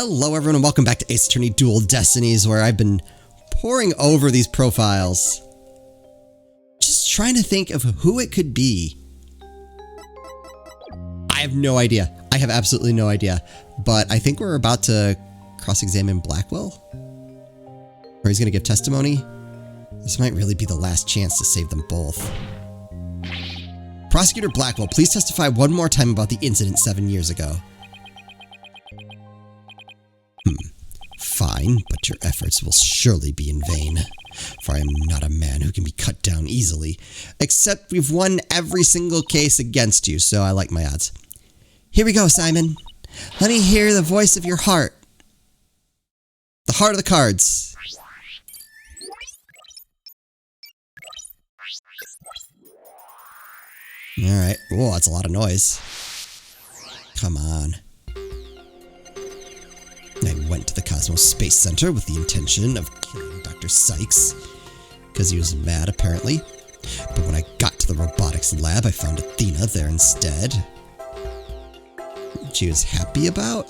Hello everyone and welcome back to Ace Attorney Dual Destinies, where I've been poring over these profiles. Just trying to think of who it could be. I have no idea. I have absolutely no idea. But I think we're about to cross-examine Blackwell. Or he's going to give testimony. This might really be the last chance to save them both. Prosecutor Blackwell, please testify one more time about the incident 7 years ago. Fine, but your efforts will surely be in vain, for I am not a man who can be cut down easily, except we've won every single case against you, so I like my odds. Here we go, Simon. Let me hear the voice of your heart. The heart of the cards. Alright. Whoa, that's a lot of noise. Come on. I went to the Cosmos Space Center with the intention of killing Dr. Sykes, because he was mad, apparently. But when I got to the robotics lab, I found Athena there instead. She was happy about?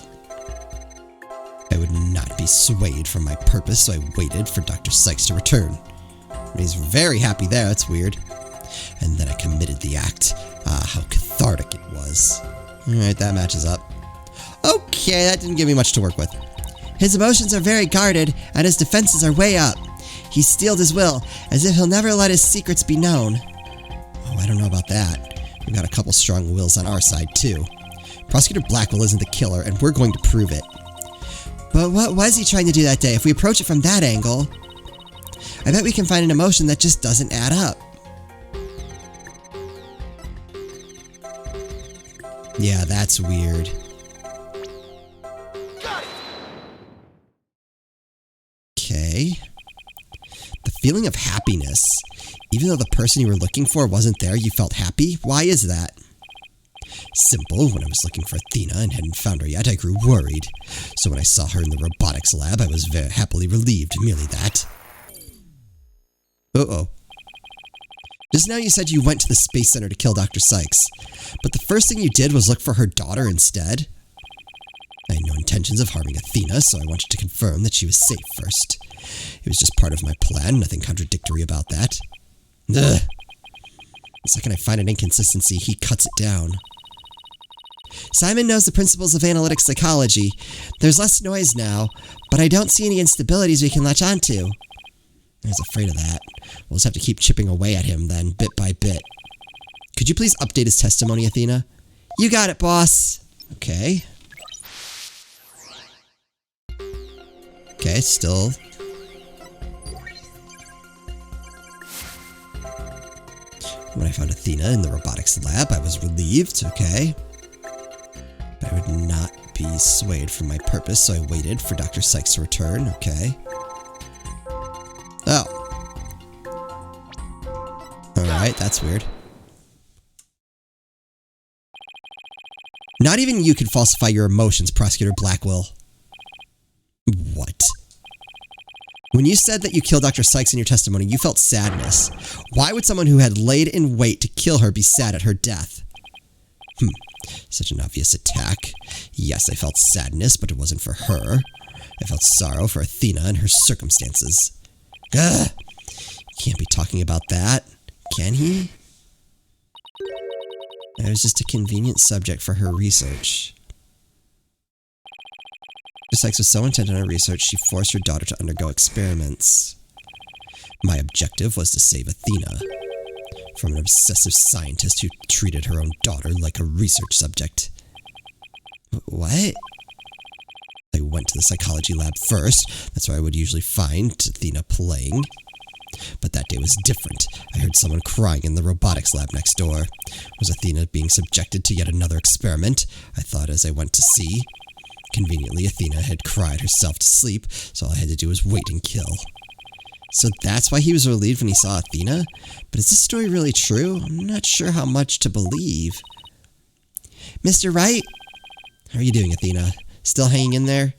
I would not be swayed from my purpose, so I waited for Dr. Sykes to return. He's very happy there, that's weird. And then I committed the act. Ah, how cathartic it was. Alright, that matches up. Okay, that didn't give me much to work with. His emotions are very guarded, and his defenses are way up. He steeled his will, as if he'll never let his secrets be known. Oh, I don't know about that. We've got a couple strong wills on our side, too. Prosecutor Blackwell isn't the killer, and we're going to prove it. But what was he trying to do that day? If we approach it from that angle, I bet we can find an emotion that just doesn't add up. Yeah, that's weird. Okay. The feeling of happiness. Even though the person you were looking for wasn't there, you felt happy? Why is that? Simple. When I was looking for Athena and hadn't found her yet, I grew worried. So when I saw her in the robotics lab, I was very happily relieved. Merely that. Uh-oh. Just now you said you went to the Space Center to kill Dr. Sykes. But the first thing you did was look for her daughter instead? I had no intentions of harming Athena, so I wanted to confirm that she was safe first. It was just part of my plan, nothing contradictory about that. Ugh. The second I find an inconsistency, he cuts it down. Simon knows the principles of analytic psychology. There's less noise now, but I don't see any instabilities we can latch onto. I was afraid of that. We'll just have to keep chipping away at him then, bit by bit. Could you please update his testimony, Athena? You got it, boss. Okay. Okay, still. When I found Athena in the robotics lab, I was relieved, okay. But I would not be swayed from my purpose, so I waited for Dr. Sykes to return, okay. Oh. Alright, that's weird. Not even you can falsify your emotions, Prosecutor Blackwell. What? When you said that you killed Dr. Sykes in your testimony, you felt sadness. Why would someone who had laid in wait to kill her be sad at her death? Such an obvious attack. Yes, I felt sadness, but it wasn't for her. I felt sorrow for Athena and her circumstances. Ugh! He can't be talking about that, can he? It was just a convenient subject for her research. Dr. Sykes was so intent on her research, she forced her daughter to undergo experiments. My objective was to save Athena from an obsessive scientist who treated her own daughter like a research subject. What? I went to the psychology lab first. That's where I would usually find Athena playing. But that day was different. I heard someone crying in the robotics lab next door. Was Athena being subjected to yet another experiment? I thought as I went to see. Conveniently, Athena had cried herself to sleep, so all I had to do was wait and kill. So that's why he was relieved when he saw Athena? But is this story really true? I'm not sure how much to believe. Mr. Wright? How are you doing, Athena? Still hanging in there?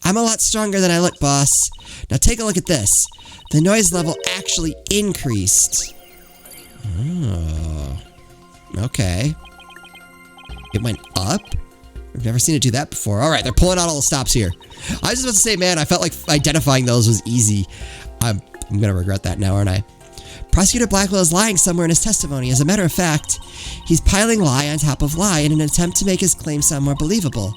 I'm a lot stronger than I look, boss. Now take a look at this. The noise level actually increased. Oh. Okay. It went up? I've never seen it do that before. All right, they're pulling out all the stops here. I was just about to say, man, I felt like identifying those was easy. I'm going to regret that now, aren't I? Prosecutor Blackwell is lying somewhere in his testimony. As a matter of fact, he's piling lie on top of lie in an attempt to make his claim sound more believable.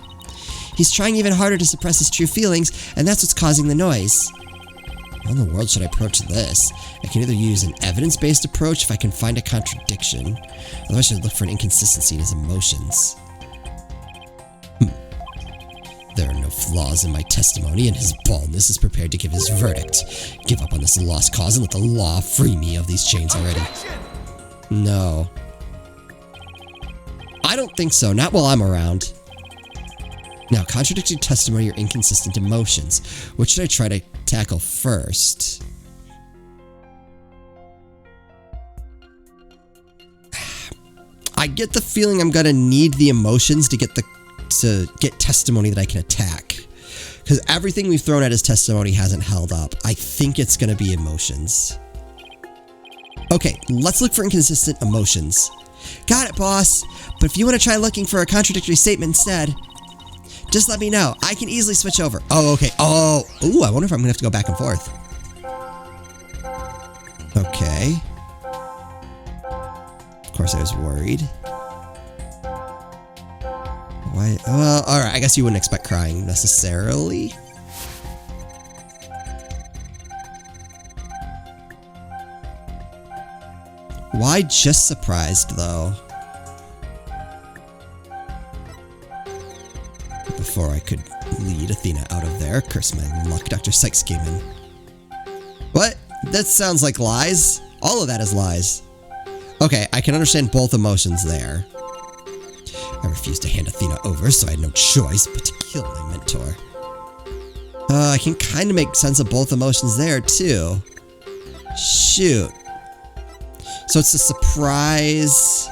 He's trying even harder to suppress his true feelings, and that's what's causing the noise. How in the world should I approach this? I can either use an evidence-based approach if I can find a contradiction, or I should look for an inconsistency in his emotions. There are no flaws in my testimony, and his baldness is prepared to give his verdict. Give up on this lost cause and let the law free me of these chains already. No. I don't think so. Not while I'm around. Now, contradictory testimony or inconsistent emotions. What should I try to tackle first? I get the feeling I'm gonna need the emotions to get testimony that I can attack. Because everything we've thrown at his testimony hasn't held up. I think it's gonna be emotions. Okay, let's look for inconsistent emotions. Got it, boss. But if you want to try looking for a contradictory statement instead, just let me know. I can easily switch over. Oh, okay. Oh, ooh, I wonder if I'm gonna have to go back and forth. Okay. Of course, I was worried. Why? Well, alright, I guess you wouldn't expect crying necessarily. Why just surprised, though? Before I could lead Athena out of there, curse my luck, Dr. Sykes came in. What? That sounds like lies. All of that is lies. Okay, I can understand both emotions there. I refused to hand Athena over, so I had no choice but to kill my mentor. I can kind of make sense of both emotions there, too. Shoot. So it's a surprise.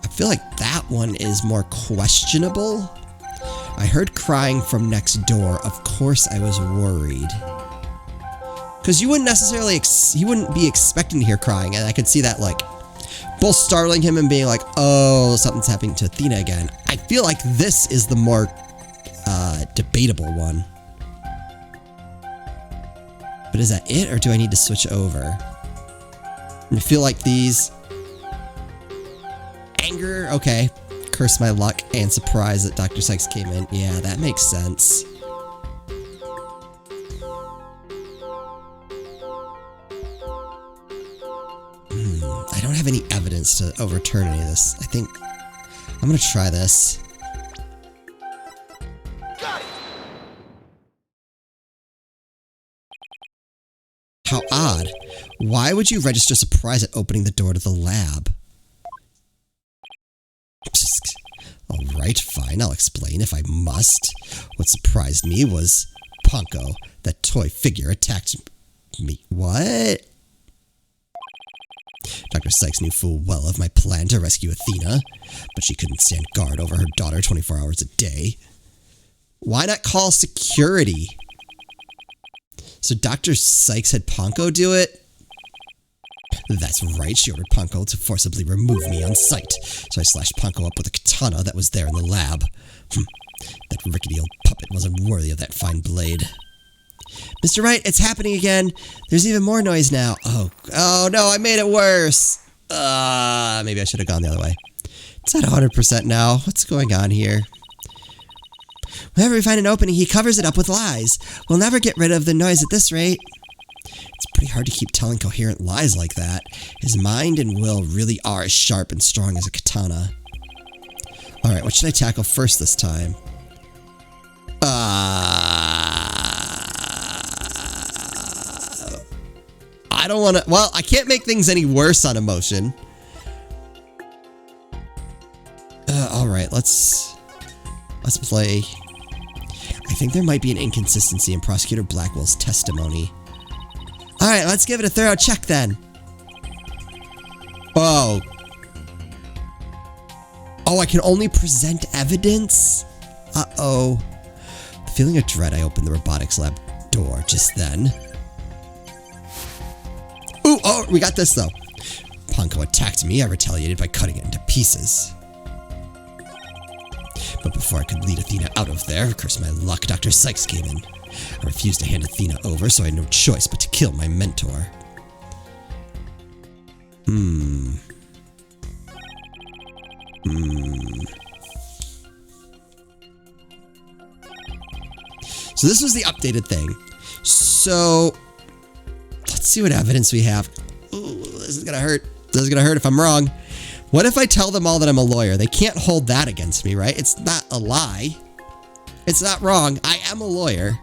I feel like that one is more questionable. I heard crying from next door. Of course I was worried. Because you wouldn't necessarily, you wouldn't be expecting to hear crying, and I could see that, like, both startling him and being like, oh, something's happening to Athena again. I feel like this is the more debatable one. But is that it, or do I need to switch over? I feel like these... Anger, okay. Curse my luck and surprise that Dr. Sykes came in. Yeah, that makes sense. I don't have any evidence to overturn any of this. I think I'm gonna try this. How odd. Why would you register surprise at opening the door to the lab? Alright, fine, I'll explain if I must. What surprised me was Ponko, that toy figure, attacked me. What? Dr. Sykes knew full well of my plan to rescue Athena, but she couldn't stand guard over her daughter 24 hours a day. Why not call security? So Dr. Sykes had Ponko do it? That's right, she ordered Ponko to forcibly remove me on sight, so I slashed Ponko up with a katana that was there in the lab. That rickety old puppet wasn't worthy of that fine blade. Mr. Wright, it's happening again. There's even more noise now. Oh no, I made it worse. Maybe I should have gone the other way. It's at 100% now. What's going on here? Whenever we find an opening, he covers it up with lies. We'll never get rid of the noise at this rate. It's pretty hard to keep telling coherent lies like that. His mind and will really are as sharp and strong as a katana. Alright, what should I tackle first this time? I don't want to... Well, I can't make things any worse on emotion. Alright, let's play... I think there might be an inconsistency in Prosecutor Blackwell's testimony. Alright, let's give it a thorough check then. Oh. Oh, I can only present evidence? Uh-oh. The feeling of dread, I opened the robotics lab door just then. Ooh, oh, we got this though. Ponko attacked me, I retaliated by cutting it into pieces. But before I could lead Athena out of there, curse my luck, Dr. Sykes came in. I refused to hand Athena over, so I had no choice but to kill my mentor. So this was the updated thing. So, let's see what evidence we have. Ooh, this is gonna hurt. This is gonna hurt if I'm wrong. What if I tell them all that I'm a lawyer? They can't hold that against me, right? It's not a lie. It's not wrong. I am a lawyer.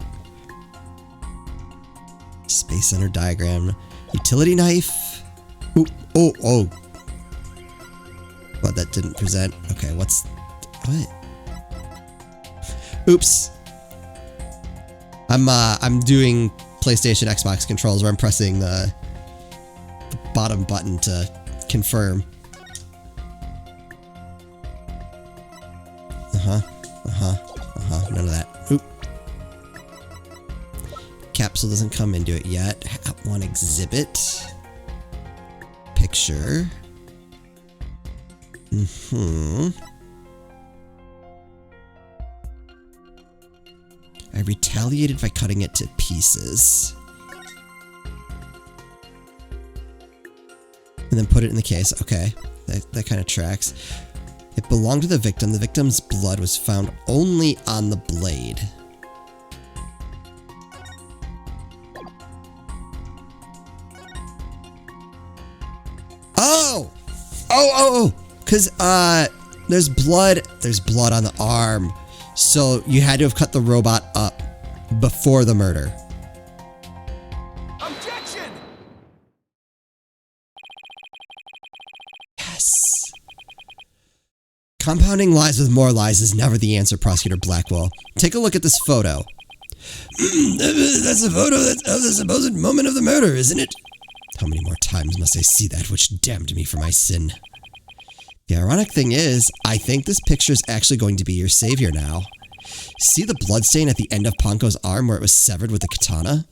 Space Center diagram. Utility knife. Ooh, oh. But that didn't present. Okay, what? Oops. I'm doing PlayStation Xbox controls where I'm pressing the bottom button to confirm. None of that. Oop. Capsule doesn't come into it yet. One exhibit. Picture. I retaliated by cutting it to pieces. And then put it in the case. Okay, that kind of tracks. It belonged to the victim. The victim's blood was found only on the blade. Oh! Because, there's blood on the arm. So you had to have cut the robot up before the murder. Objection! Yes. Compounding lies with more lies is never the answer, Prosecutor Blackwell. Take a look at this photo. That's a photo of the supposed moment of the murder, isn't it? How many more times must I see that which damned me for my sin? The ironic thing is, I think this picture is actually going to be your savior now. See the bloodstain at the end of Ponko's arm where it was severed with the katana?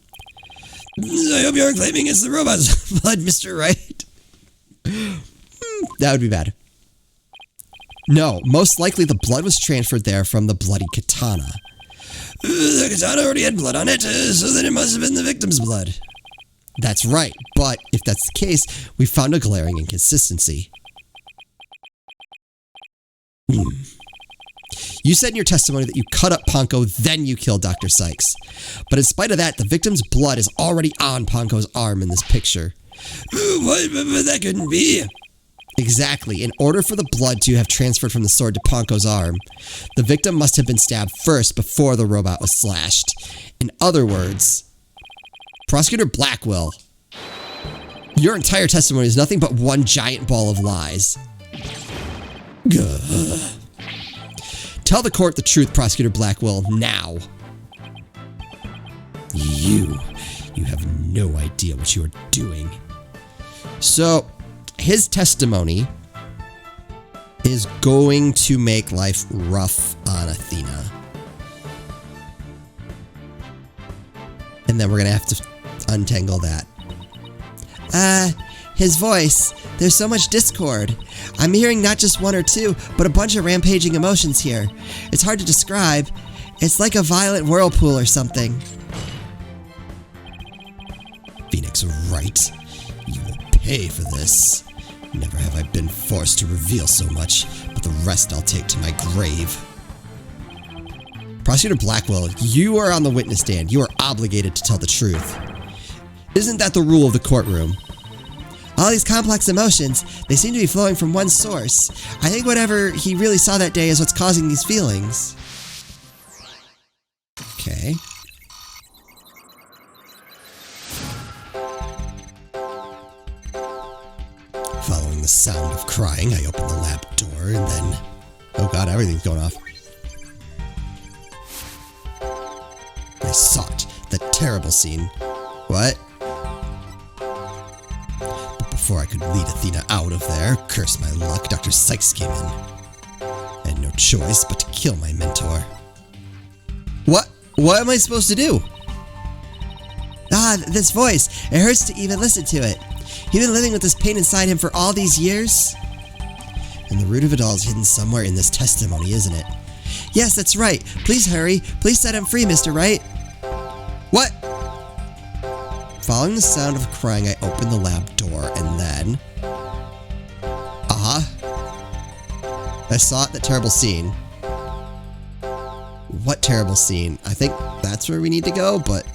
I hope you aren't claiming it's the robot's blood, Mr. Wright. That would be bad. No, most likely the blood was transferred there from the bloody katana. The katana already had blood on it, so then it must have been the victim's blood. That's right, but if that's the case, we found a glaring inconsistency. You said in your testimony that you cut up Ponko, then you killed Dr. Sykes. But in spite of that, the victim's blood is already on Ponko's arm in this picture. What? But that couldn't be. Exactly. In order for the blood to have transferred from the sword to Ponko's arm, the victim must have been stabbed first before the robot was slashed. In other words, Prosecutor Blackwell, your entire testimony is nothing but one giant ball of lies. Gah. Tell the court the truth, Prosecutor Blackwell, now. You have no idea what you are doing. So, his testimony is going to make life rough on Athena. And then we're going to have to untangle that. His voice. There's so much discord. I'm hearing not just one or two, but a bunch of rampaging emotions here. It's hard to describe. It's like a violent whirlpool or something. Phoenix Wright, you will pay for this. Never have I been forced to reveal so much, but the rest I'll take to my grave. Prosecutor Blackwell, you are on the witness stand. You are obligated to tell the truth. Isn't that the rule of the courtroom? All these complex emotions, they seem to be flowing from one source. I think whatever he really saw that day is what's causing these feelings. Okay. Following the sound of crying, I opened the lab door and then... Oh god, everything's going off. I saw it. That terrible scene. What? Before I could lead Athena out of there, curse my luck, Dr. Sykes came in. I had no choice but to kill my mentor. What? What am I supposed to do? Ah, this voice. It hurts to even listen to it. He's been living with this pain inside him for all these years? And the root of it all is hidden somewhere in this testimony, isn't it? Yes, that's right. Please hurry. Please set him free, Mr. Wright. What? Following the sound of crying, I opened the lab door and then... I saw that terrible scene. What terrible scene? I think that's where we need to go, but...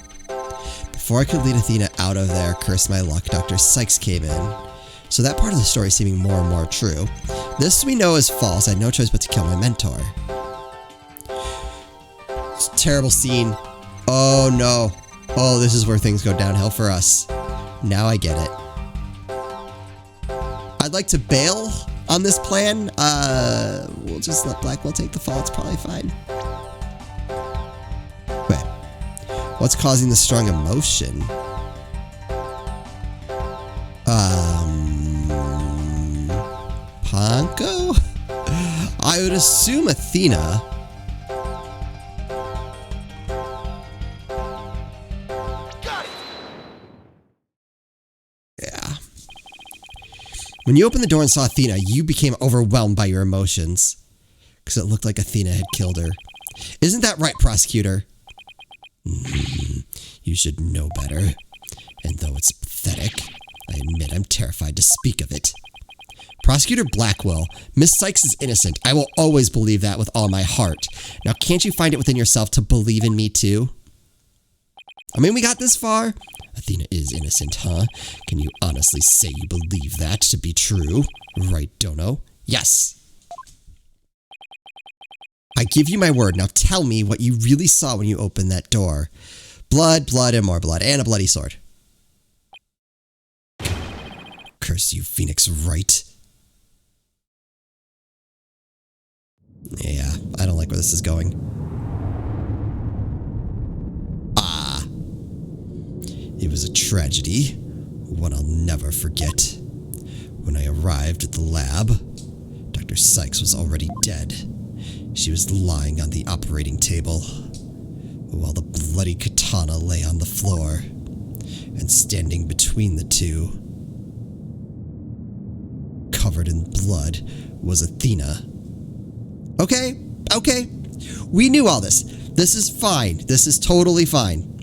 Before I could lead Athena out of there, curse my luck, Dr. Sykes came in. So that part of the story is seeming more and more true. This we know is false. I had no choice but to kill my mentor. It's a terrible scene. Oh no. Oh, this is where things go downhill for us. Now I get it. I'd like to bail on this plan. We'll just let Blackwell take the fall. It's probably fine. Wait. What's causing the strong emotion? Ponko? I would assume Athena. Yeah. When you opened the door and saw Athena, you became overwhelmed by your emotions. Because it looked like Athena had killed her. Isn't that right, prosecutor? You should know better. And though it's pathetic, I admit I'm terrified to speak of it. Prosecutor Blackwell, Miss Sykes is innocent. I will always believe that with all my heart. Now, can't you find it within yourself to believe in me too? I mean, we got this far. Athena is innocent, huh? Can you honestly say you believe that to be true? Right, Dono? Yes. I give you my word. Now tell me what you really saw when you opened that door. Blood, blood, and more blood, and a bloody sword. Curse you, Phoenix Wright. Yeah, I don't like where this is going. It was a tragedy, one I'll never forget. When I arrived at the lab, Dr. Sykes was already dead. She was lying on the operating table, while the bloody katana lay on the floor, and standing between the two, covered in blood, was Athena. Okay, okay. We knew all this. This is fine. This is totally fine.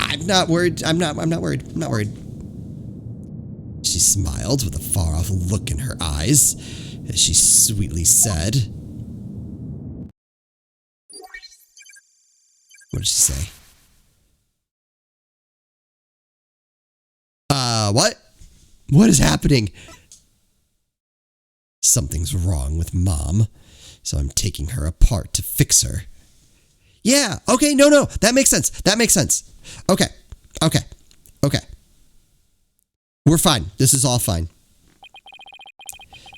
I'm not worried. I'm not worried. I'm not worried. She smiled with a far-off look in her eyes as she sweetly said... What did she say? What? What is happening? Something's wrong with Mom, so I'm taking her apart to fix her. Yeah, okay, no, that makes sense. That makes sense. Okay. We're fine. This is all fine.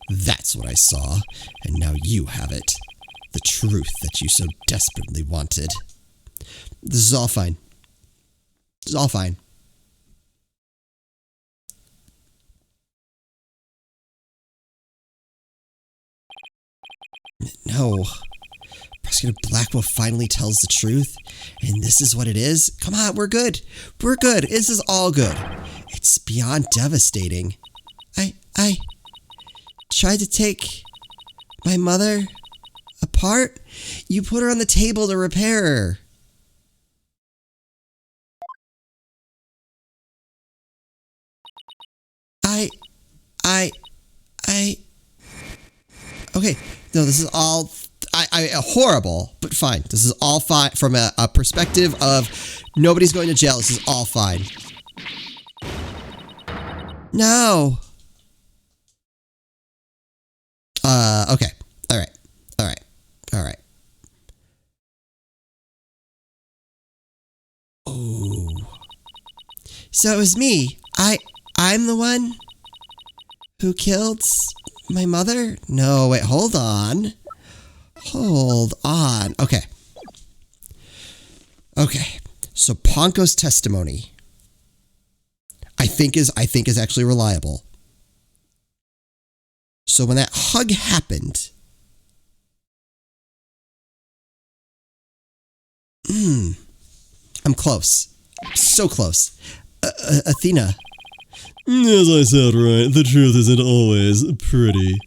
That's what I saw, and now you have it. The truth that you so desperately wanted. This is all fine. This is all fine. No. Prosecutor Blackwell finally tells the truth, and this is what it is? Come on, we're good. We're good. This is all good. It's beyond devastating. I tried to take my mother apart. You put her on the table to repair her. Okay, no, this is all... horrible, but fine. This is all fine from a perspective of nobody's going to jail. This is all fine. No. Okay. All right. Oh. So it was me. I'm the one who killed my mother? No, wait, hold on. Okay. So Ponko's testimony I think is actually reliable. So when that hug happened, I'm close. So close. Athena. As I said, Wright, the truth isn't always pretty.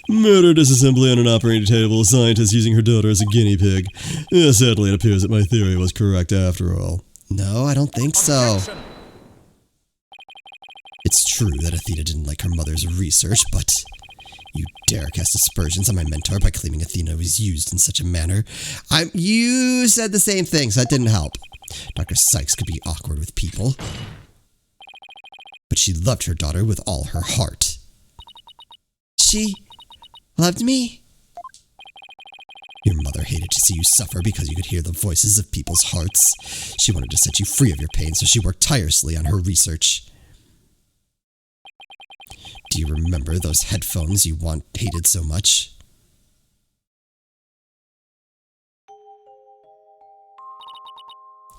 Murder, disassembly on an operating table, a scientist using her daughter as a guinea pig. Sadly, it appears that my theory was correct after all. No, I don't think so. It's true that Athena didn't like her mother's research, but you dare cast aspersions on my mentor by claiming Athena was used in such a manner. You said the same thing, so that didn't help. Dr. Sykes could be awkward with people, but she loved her daughter with all her heart. She loved me? Your mother hated to see you suffer because you could hear the voices of people's hearts. She wanted to set you free of your pain, so she worked tirelessly on her research. Do you remember those headphones you hated so much?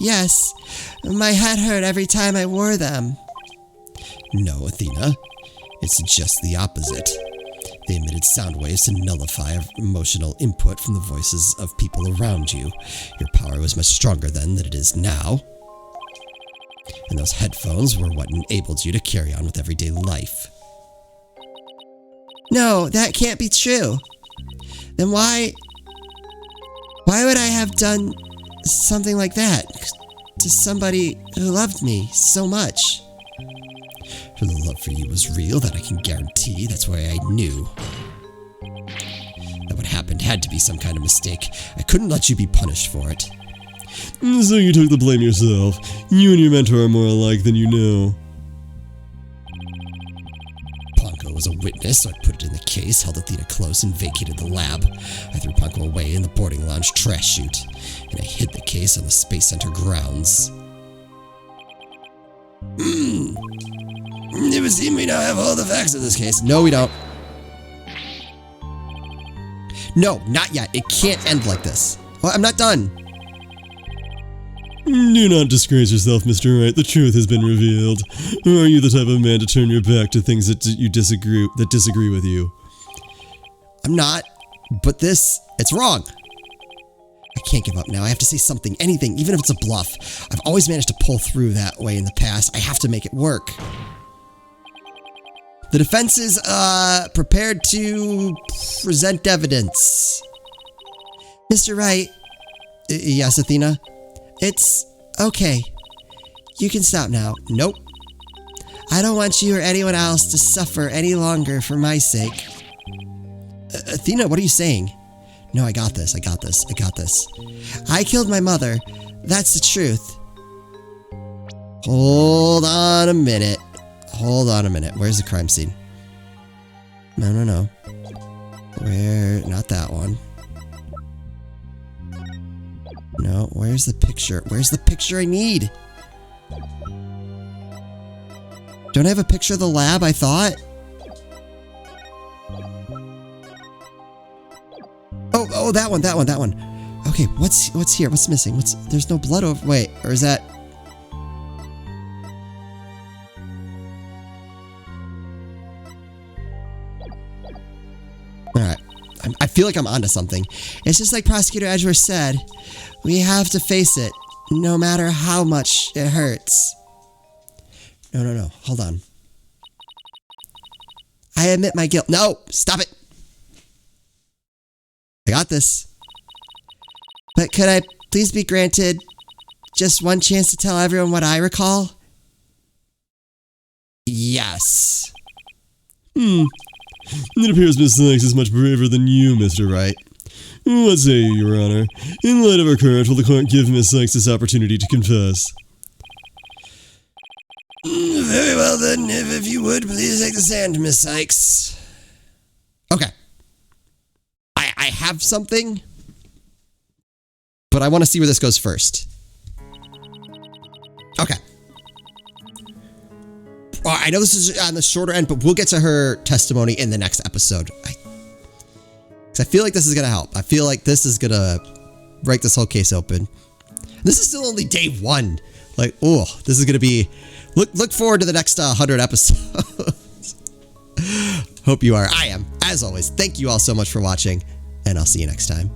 Yes, my head hurt every time I wore them. No, Athena. It's just the opposite. They emitted sound waves to nullify emotional input from the voices of people around you. Your power was much stronger then than it is now. And those headphones were what enabled you to carry on with everyday life. No, that can't be true. Then why would I have done something like that to somebody who loved me so much? For the love for you was real, that I can guarantee. That's why I knew that what happened had to be some kind of mistake. I couldn't let you be punished for it. So you took the blame yourself. You and your mentor are more alike than you know. Ponko was a witness, so I put it in the case, held Athena close, and vacated the lab. I threw Ponko away in the boarding lounge trash chute, and I hid the case on the Space Center grounds. It would seem we now have all the facts of this case. No, we don't. No, not yet. It can't end like this. Well, I'm not done. Do not disgrace yourself, Mr. Wright. The truth has been revealed. Or are you the type of man to turn your back to things that disagree with you? I'm not. But it's wrong. I can't give up now. I have to say something, anything, even if it's a bluff. I've always managed to pull through that way in the past. I have to make it work. The defense is prepared to present evidence. Mr. Wright. Yes, Athena? It's okay. You can stop now. Nope. I don't want you or anyone else to suffer any longer for my sake. Athena, what are you saying? No, I got this. I got this. I killed my mother. That's the truth. Hold on a minute. Where's the crime scene? No. Not that one. No, where's the picture? Where's the picture I need? Don't I have a picture of the lab, I thought? Oh, that one. Okay, what's here? What's missing? There's no blood over... Wait, or is that... Alright. I feel like I'm onto something. It's just like Prosecutor Edgeworth said. We have to face it, no matter how much it hurts. No. Hold on. I admit my guilt. No! Stop it! I got this. But could I please be granted just one chance to tell everyone what I recall? Yes. It appears Miss Sykes is much braver than you, Mr. Wright. What say you, Your Honor? In light of our courage, will the court give Miss Sykes this opportunity to confess? Very well then, if you would, please take the stand, Miss Sykes. Okay. I have something, but I want to see where this goes first. Okay. Well, I know this is on the shorter end, but we'll get to her testimony in the next episode. I feel like this is going to help. I feel like this is going to break this whole case open. This is still only day one. Like, oh, this is going to be... Look forward to the next 100 episodes. Hope you are. I am. As always, thank you all so much for watching, and I'll see you next time.